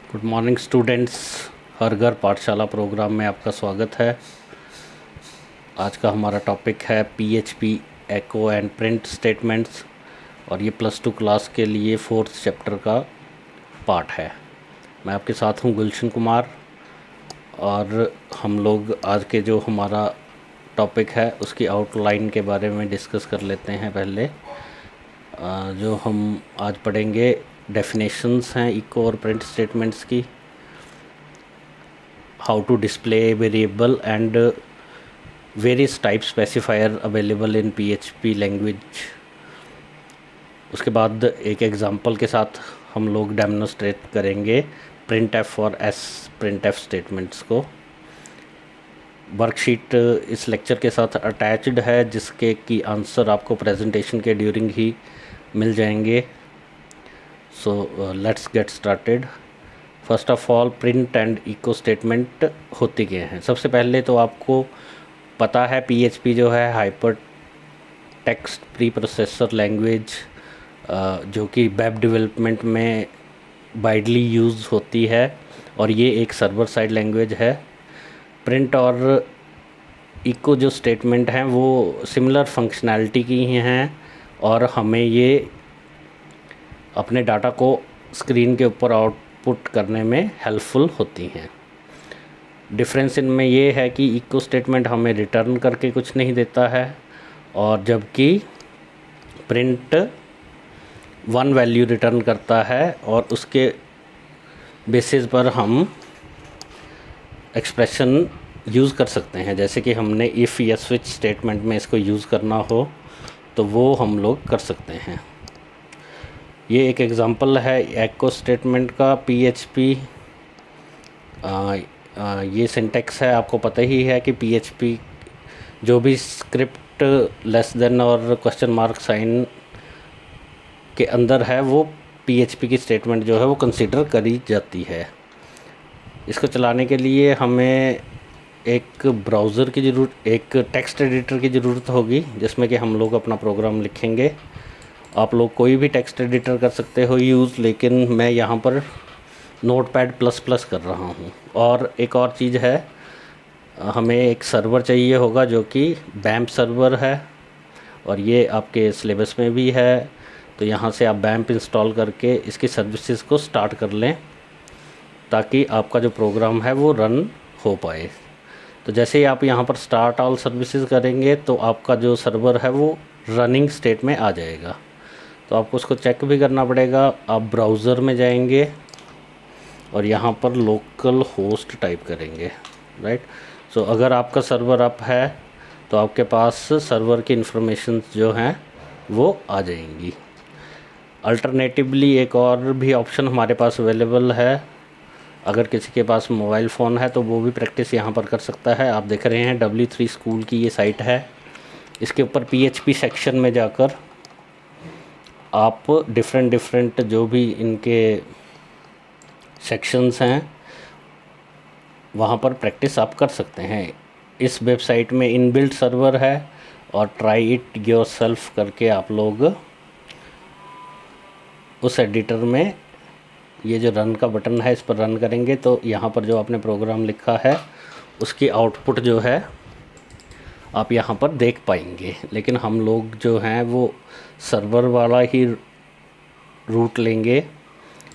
Good morning students. हर घर पाठशाला programme में आपका स्वागत है। आज का हमारा टॉपिक है PHP echo and print statements और ये +2 क्लास के लिए 4th चैप्टर का पार्ट है। मैं आपके साथ हूँ गुलशन कुमार और हम लोग आज के जो हमारा टॉपिक है उसकी आउटलाइन के बारे में डिस्कस कर लेते हैं। पहले जो हम आज पढ़ेंगे डेफिनेशंस हैं इको और प्रिंट स्टेटमेंट्स की, how to display variable and various type specifier available in PHP language. उसके बाद एक एग्जांपल के साथ हम लोग डेमोन्स्ट्रेट करेंगे printf और sprintf स्टेटमेंट्स को। वर्कशीट इस लेक्चर के साथ अटैच्ड है जिसके की आंसर आपको प्रेजेंटेशन के ड्यूरिंग ही मिल जाएंगे। So let's get started. First of all print and echo statement होते क्या हैं। सबसे पहले तो आपको पता है पीएचपी जो है hyper text pre processor language जो कि वेब डेवलपमेंट में वाइडली यूज़ होती है और ये एक सर्वर साइड लैंग्वेज है। प्रिंट और इको जो स्टेटमेंट हैं वो सिमिलर फंक्शनैलिटी की ही हैं और हमें ये अपने डाटा को स्क्रीन के ऊपर आउटपुट करने में हेल्पफुल होती हैं। डिफरेंस इनमें ये है कि इको स्टेटमेंट हमें रिटर्न करके कुछ नहीं देता है और जबकि प्रिंट वन वैल्यू रिटर्न करता है और उसके बेसिस पर हम एक्सप्रेशन यूज़ कर सकते हैं। जैसे कि हमने इफ़ या स्विच स्टेटमेंट में इसको यूज़ करना हो तो वो हम लोग कर सकते हैं। ये एक एग्ज़ाम्पल है एको स्टेटमेंट का। पीएचपी ये सिंटेक्स है, आपको पता ही है कि पीएचपी जो भी स्क्रिप्ट लेस देन और क्वेश्चन मार्क साइन के अंदर है वो पीएचपी की स्टेटमेंट जो है वो कंसीडर करी जाती है। इसको चलाने के लिए हमें एक ब्राउज़र की ज़रूरत, एक टेक्स्ट एडिटर की ज़रूरत होगी जिसमें कि हम लोग अपना प्रोग्राम लिखेंगे। आप लोग कोई भी टेक्स्ट एडिटर कर सकते हो यूज़, लेकिन मैं यहाँ पर Notepad++ कर रहा हूँ। और एक और चीज़ है, हमें एक सर्वर चाहिए होगा जो कि बैम्प सर्वर है और ये आपके सिलेबस में भी है। तो यहाँ से आप बैम्प इंस्टॉल करके इसकी सर्विसेज को स्टार्ट कर लें ताकि आपका जो प्रोग्राम है वो रन हो पाए। तो जैसे ही आप यहाँ पर स्टार्ट ऑल सर्विसेज करेंगे तो आपका जो सर्वर है वो रनिंग स्टेट में आ जाएगा। तो आपको उसको चेक भी करना पड़ेगा। आप ब्राउज़र में जाएंगे और यहाँ पर लोकल होस्ट टाइप करेंगे, राइट। सो अगर आपका सर्वर अप है तो आपके पास सर्वर की इन्फॉर्मेशन जो हैं वो आ जाएंगी। अल्टरनेटिवली एक और भी ऑप्शन हमारे पास अवेलेबल है। अगर किसी के पास मोबाइल फ़ोन है तो वो भी प्रैक्टिस यहाँ पर कर सकता है। आप देख रहे हैं W3 स्कूल की ये साइट है। इसके ऊपर पीएचपी सेक्शन में जाकर आप डिफरेंट जो भी इनके सेक्शंस हैं वहाँ पर प्रैक्टिस आप कर सकते हैं। इस वेबसाइट में इनबिल्ट सर्वर है और ट्राई इट योरसेल्फ करके आप लोग उस एडिटर में ये जो रन का बटन है इस पर रन करेंगे तो यहाँ पर जो आपने प्रोग्राम लिखा है उसकी आउटपुट जो है आप यहाँ पर देख पाएंगे। लेकिन हम लोग जो हैं वो सर्वर वाला ही रूट लेंगे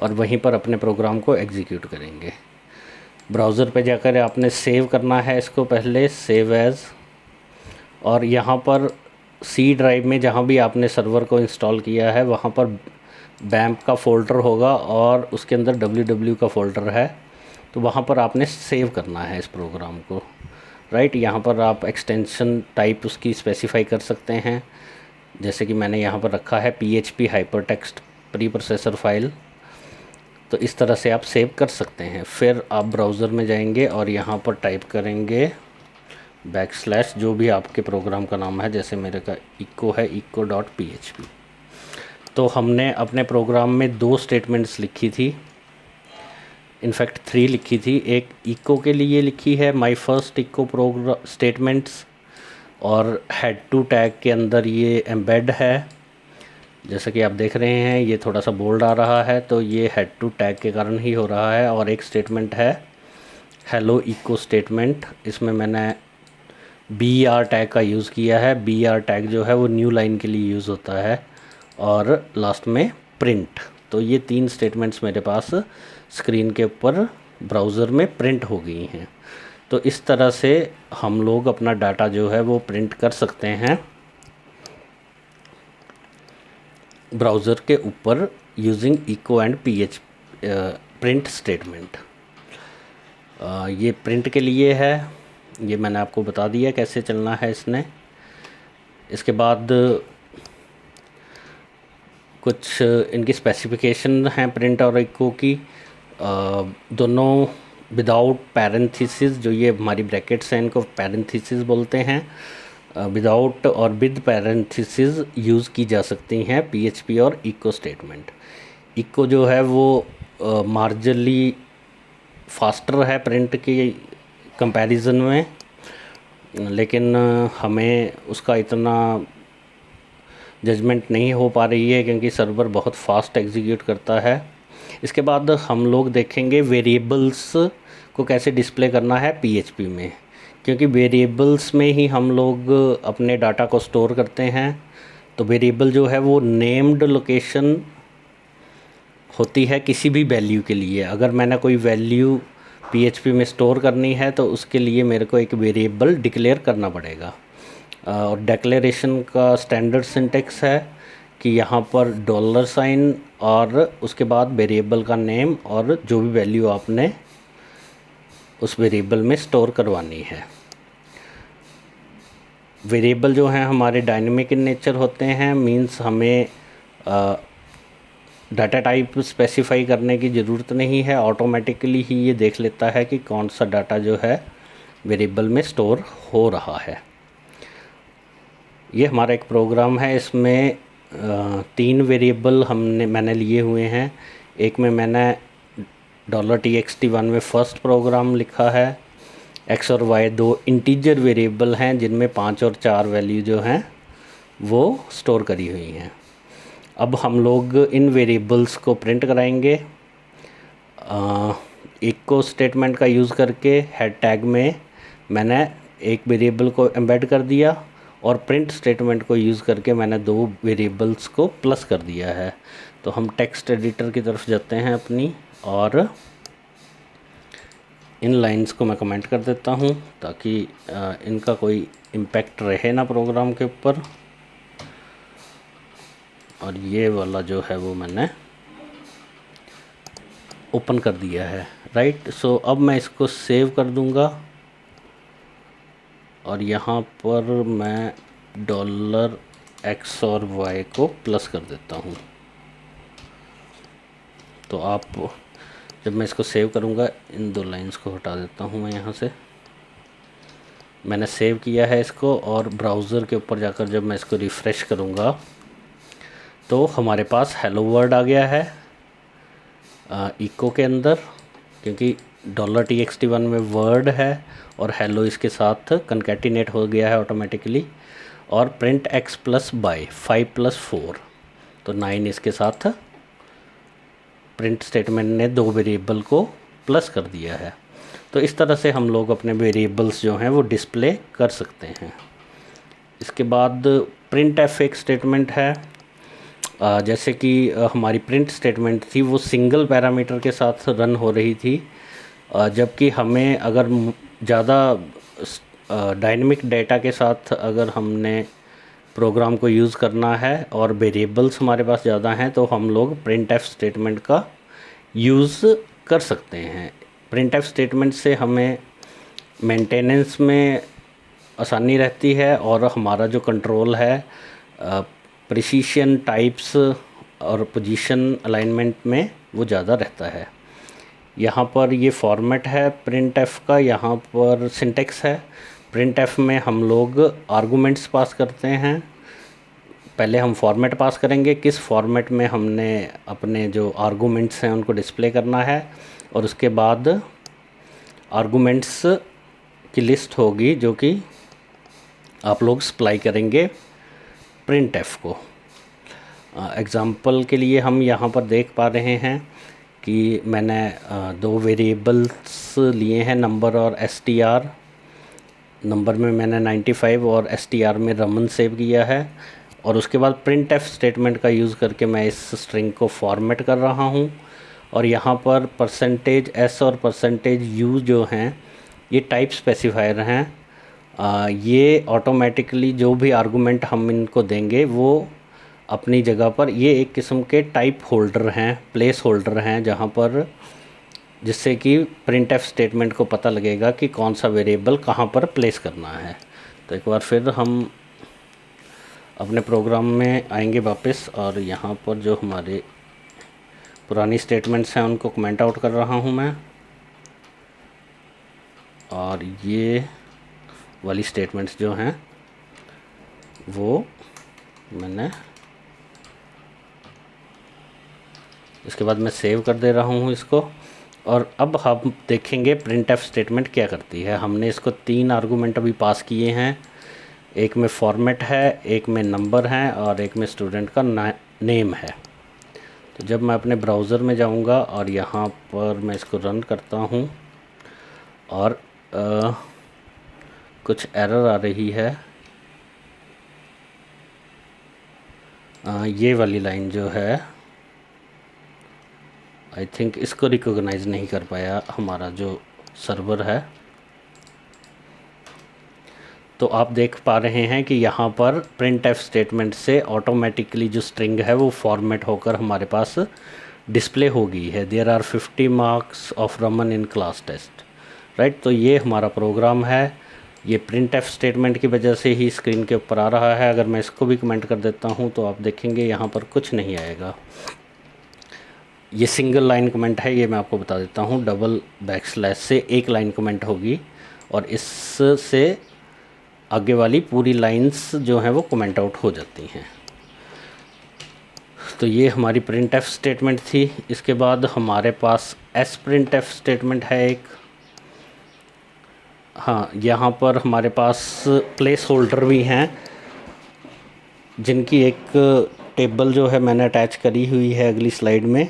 और वहीं पर अपने प्रोग्राम को एग्जीक्यूट करेंगे। ब्राउज़र पे जाकर आपने सेव करना है इसको, पहले सेव एज़, और यहाँ पर सी ड्राइव में जहाँ भी आपने सर्वर को इंस्टॉल किया है वहाँ पर बैम्प का फ़ोल्डर होगा और उसके अंदर www का फ़ोल्डर है तो वहाँ पर आपने सेव करना है इस प्रोग्राम को, राइट। यहाँ पर आप एक्सटेंशन टाइप उसकी स्पेसिफाई कर सकते हैं, जैसे कि मैंने यहाँ पर रखा है PHP hypertext pre processor file. तो इस तरह से आप सेव कर सकते हैं। फिर आप ब्राउज़र में जाएंगे और यहाँ पर टाइप करेंगे / जो भी आपके प्रोग्राम का नाम है, जैसे मेरे का इको है, eco.php। तो हमने अपने प्रोग्राम में 2 स्टेटमेंट्स लिखी थी, इनफैक्ट 3 लिखी थी। एक इको के लिए लिखी है my first echo program statements और हेड टू टैग के अंदर ये एम्बेड है। जैसा कि आप देख रहे हैं ये थोड़ा सा बोल्ड आ रहा है, तो ये हेड टू टैग के कारण ही हो रहा है। और एक स्टेटमेंट है हेलो इको स्टेटमेंट, इसमें मैंने बी आर टैग का यूज़ किया है। बी आर टैग जो है वो न्यू लाइन के लिए यूज़ होता है, और लास्ट में प्रिंट। तो ये 3 स्टेटमेंट्स मेरे पास स्क्रीन के ऊपर ब्राउज़र में प्रिंट हो गई हैं। तो इस तरह से हम लोग अपना डाटा जो है वो प्रिंट कर सकते हैं ब्राउज़र के ऊपर using echo and PH print statement. ये प्रिंट के लिए है, ये मैंने आपको बता दिया कैसे चलना है इसने। इसके बाद कुछ इनकी स्पेसिफिकेशन हैं प्रिंट और इको की। दोनों विदाउट पैरेंथेसिस, जो ये हमारी ब्रैकेट्स हैं इनको पैरेंथेसिस बोलते हैं, विदाउट और विद पैरेंथेसिस यूज़ की जा सकती हैं पीएचपी और इको स्टेटमेंट। इको जो है वो मार्जिनली फास्टर है प्रिंट की कंपैरिजन में, लेकिन हमें उसका इतना जजमेंट नहीं हो पा रही है क्योंकि सर्वर बहुत फास्ट एग्जीक्यूट करता है। इसके बाद हम लोग देखेंगे वेरिएबल्स को कैसे डिस्प्ले करना है पीएचपी में, क्योंकि वेरिएबल्स में ही हम लोग अपने डाटा को स्टोर करते हैं। तो वेरिएबल जो है वो नेम्ड लोकेशन होती है किसी भी वैल्यू के लिए। अगर मैंने कोई वैल्यू पीएचपी में स्टोर करनी है तो उसके लिए मेरे को एक वेरिएबल डिक्लेयर करना पड़ेगा। और डिक्लेरेशन का स्टैंडर्ड सिंटेक्स है कि यहाँ पर डॉलर साइन और उसके बाद वेरिएबल का नेम और जो भी वैल्यू आपने उस वेरिएबल में स्टोर करवानी है। वेरिएबल जो हैं हमारे डायनेमिक इन नेचर होते हैं, मींस हमें डाटा टाइप स्पेसिफाई करने की ज़रूरत नहीं है, ऑटोमेटिकली ही ये देख लेता है कि कौन सा डाटा जो है वेरिएबल में स्टोर हो रहा है। ये हमारा एक प्रोग्राम है, इसमें 3 वेरिएबल मैंने लिए हुए हैं। एक में मैंने $txt1 में फर्स्ट प्रोग्राम लिखा है। x और y 2 इंटीजर वेरिएबल हैं जिनमें 5 और 4 वैल्यू जो हैं वो स्टोर करी हुई हैं। अब हम लोग इन वेरिएबल्स को प्रिंट कराएंगे इको स्टेटमेंट का यूज़ करके। हेड टैग में मैंने एक वेरिएबल को एम्बेड कर दिया और प्रिंट स्टेटमेंट को यूज़ करके मैंने 2 वेरिएबल्स को प्लस कर दिया है। तो हम टेक्स्ट एडिटर की तरफ जाते हैं अपनी, और इन लाइंस को मैं कमेंट कर देता हूँ ताकि इनका कोई इम्पैक्ट रहे ना प्रोग्राम के ऊपर। और ये वाला जो है वो मैंने ओपन कर दिया है, राइट। सो अब मैं इसको सेव कर दूंगा और यहाँ पर मैं $x और y को प्लस कर देता हूँ। तो आप जब मैं इसको सेव करूँगा, इन 2 लाइंस को हटा देता हूँ मैं यहाँ से। मैंने सेव किया है इसको, और ब्राउज़र के ऊपर जाकर जब मैं इसको रिफ़्रेश करूँगा तो हमारे पास हेलो वर्ड आ गया है इको के अंदर, क्योंकि $txt1 में वर्ड है और हेलो इसके साथ कंकैटिनेट हो गया है ऑटोमेटिकली। और प्रिंट x प्लस बाय 5 + 4, तो 9 इसके साथ प्रिंट स्टेटमेंट ने 2 वेरिएबल को प्लस कर दिया है। तो इस तरह से हम लोग अपने वेरिएबल्स जो हैं वो डिस्प्ले कर सकते हैं। इसके बाद प्रिंट एफ एक स्टेटमेंट है। जैसे कि हमारी प्रिंट स्टेटमेंट थी वो सिंगल पैरामीटर के साथ रन हो रही थी, जबकि हमें अगर ज़्यादा डायनेमिक डेटा के साथ अगर हमने प्रोग्राम को यूज़ करना है और वेरिएबल्स हमारे पास ज़्यादा हैं तो हम लोग प्रिंट एफ स्टेटमेंट का यूज़ कर सकते हैं। प्रिंट एफ स्टेटमेंट से हमें मेंटेनेंस में आसानी रहती है और हमारा जो कंट्रोल है प्रिसीशन, टाइप्स और पोजीशन अलाइनमेंट में वो ज़्यादा रहता है। यहाँ पर ये फॉर्मेट है प्रिंट एफ का, यहाँ पर सिंटेक्स है। प्रिंट एफ में हम लोग आर्गुमेंट्स पास करते हैं। पहले हम फॉर्मेट पास करेंगे, किस फॉर्मेट में हमने अपने जो आर्गुमेंट्स हैं उनको डिस्प्ले करना है, और उसके बाद आर्गुमेंट्स की लिस्ट होगी जो कि आप लोग सप्लाई करेंगे प्रिंट एफ को। एग्ज़ाम्पल के लिए हम यहाँ पर देख पा रहे हैं कि मैंने दो वेरिएबल्स लिए हैं, नंबर और STR। नंबर में मैंने 95 और STR में रमन सेव किया है, और उसके बाद printf स्टेटमेंट का यूज़ करके मैं इस स्ट्रिंग को फॉर्मेट कर रहा हूँ। और यहाँ पर %s और %u जो हैं ये टाइप स्पेसिफायर हैं। ये ऑटोमेटिकली जो भी आर्गुमेंट हम इनको देंगे वो अपनी जगह पर, ये एक किस्म के टाइप होल्डर हैं, प्लेस होल्डर हैं, जहाँ पर जिससे कि printf स्टेटमेंट को पता लगेगा कि कौन सा वेरिएबल कहाँ पर प्लेस करना है। तो एक बार फिर हम अपने प्रोग्राम में आएंगे वापस, और यहाँ पर जो हमारे पुरानी स्टेटमेंट्स हैं उनको कमेंट आउट कर रहा हूँ मैं, और ये वाली स्टेटमेंट्स जो हैं वो मैंने इसके बाद मैं सेव कर दे रहा हूँ इसको। और अब हम देखेंगे printf स्टेटमेंट क्या करती है। हमने इसको 3 आर्गूमेंट अभी पास किए हैं, एक में फॉर्मेट है, एक में नंबर है, और एक में स्टूडेंट का नेम है। तो जब मैं अपने ब्राउज़र में जाऊंगा और यहाँ पर मैं इसको रन करता हूँ और कुछ एरर आ रही है, ये वाली लाइन जो है आई थिंक इसको रिकॉग्नाइज नहीं कर पाया हमारा जो सर्वर है। तो आप देख पा रहे हैं कि यहाँ पर printf स्टेटमेंट से ऑटोमेटिकली जो स्ट्रिंग है वो फॉर्मेट होकर हमारे पास डिस्प्ले हो गई है। There are 50 marks of Raman in class test, right. तो ये हमारा प्रोग्राम है, ये printf स्टेटमेंट की वजह से ही स्क्रीन के ऊपर आ रहा है। अगर मैं इसको भी कमेंट कर देता हूँ तो आप देखेंगे यहाँ पर कुछ नहीं आएगा। ये सिंगल लाइन कमेंट है, ये मैं आपको बता देता हूँ। डबल बैकस्लैश से एक लाइन कमेंट होगी, और इससे आगे वाली पूरी लाइंस जो हैं वो कमेंट आउट हो जाती हैं। तो ये हमारी printf स्टेटमेंट थी। इसके बाद हमारे पास sprintf स्टेटमेंट है एक। हाँ, यहाँ पर हमारे पास प्लेस होल्डर भी हैं, जिनकी एक टेबल जो है मैंने अटैच करी हुई है अगली स्लाइड में,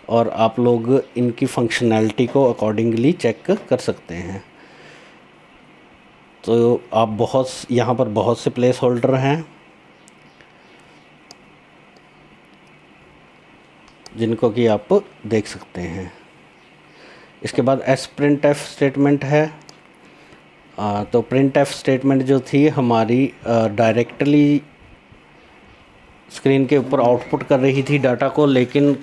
और आप लोग इनकी फंक्शनैलिटी को अकॉर्डिंगली चेक कर सकते हैं। तो आप यहाँ पर बहुत से प्लेस होल्डर हैं जिनको कि आप देख सकते हैं। इसके बाद sprintf स्टेटमेंट है। तो printf स्टेटमेंट जो थी हमारी डायरेक्टली स्क्रीन के ऊपर आउटपुट कर रही थी डाटा को, लेकिन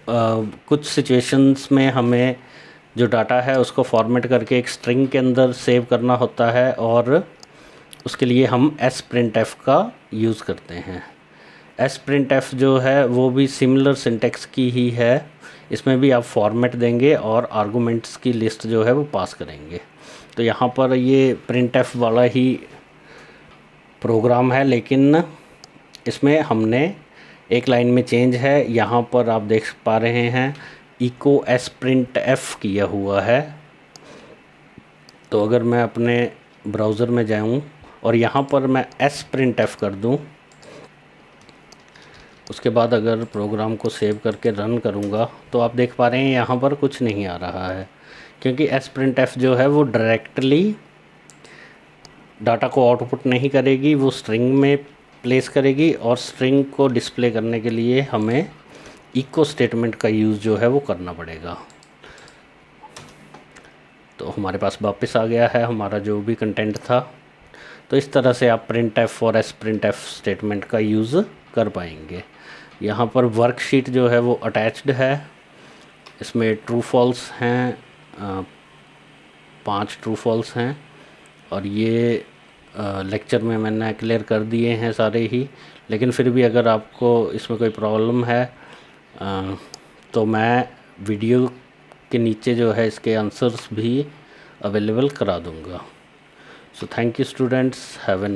कुछ सिचुएशंस में हमें जो डाटा है उसको फॉर्मेट करके एक स्ट्रिंग के अंदर सेव करना होता है, और उसके लिए हम sprintf का यूज़ करते हैं। sprintf जो है वो भी सिमिलर सिंटेक्स की ही है, इसमें भी आप फॉर्मेट देंगे और आर्गुमेंट्स की लिस्ट जो है वो पास करेंगे। तो यहाँ पर ये printf वाला ही प्रोग्राम है, लेकिन इसमें हमने एक लाइन में चेंज है। यहाँ पर आप देख पा रहे हैं echo sprintf किया हुआ है। तो अगर मैं अपने ब्राउज़र में जाऊँ और यहाँ पर मैं sprintf कर दूँ, उसके बाद अगर प्रोग्राम को सेव करके रन करूँगा तो आप देख पा रहे हैं यहाँ पर कुछ नहीं आ रहा है, क्योंकि sprintf जो है वो डायरेक्टली डाटा को आउटपुट नहीं करेगी, वो स्ट्रिंग में प्लेस करेगी, और स्ट्रिंग को डिस्प्ले करने के लिए हमें इको स्टेटमेंट का यूज़ जो है वो करना पड़ेगा। तो हमारे पास वापस आ गया है हमारा जो भी कंटेंट था। तो इस तरह से आप printf और sprintf स्टेटमेंट का यूज़ कर पाएंगे। यहाँ पर वर्कशीट जो है वो अटैच्ड है, इसमें ट्रू फॉल्स हैं, 5 ट्रू फॉल्स हैं, और ये लेक्चर में मैंने क्लियर कर दिए हैं सारे ही। लेकिन फिर भी अगर आपको इसमें कोई प्रॉब्लम है तो मैं वीडियो के नीचे जो है इसके आंसर्स भी अवेलेबल करा दूंगा। So thank you students, have a nice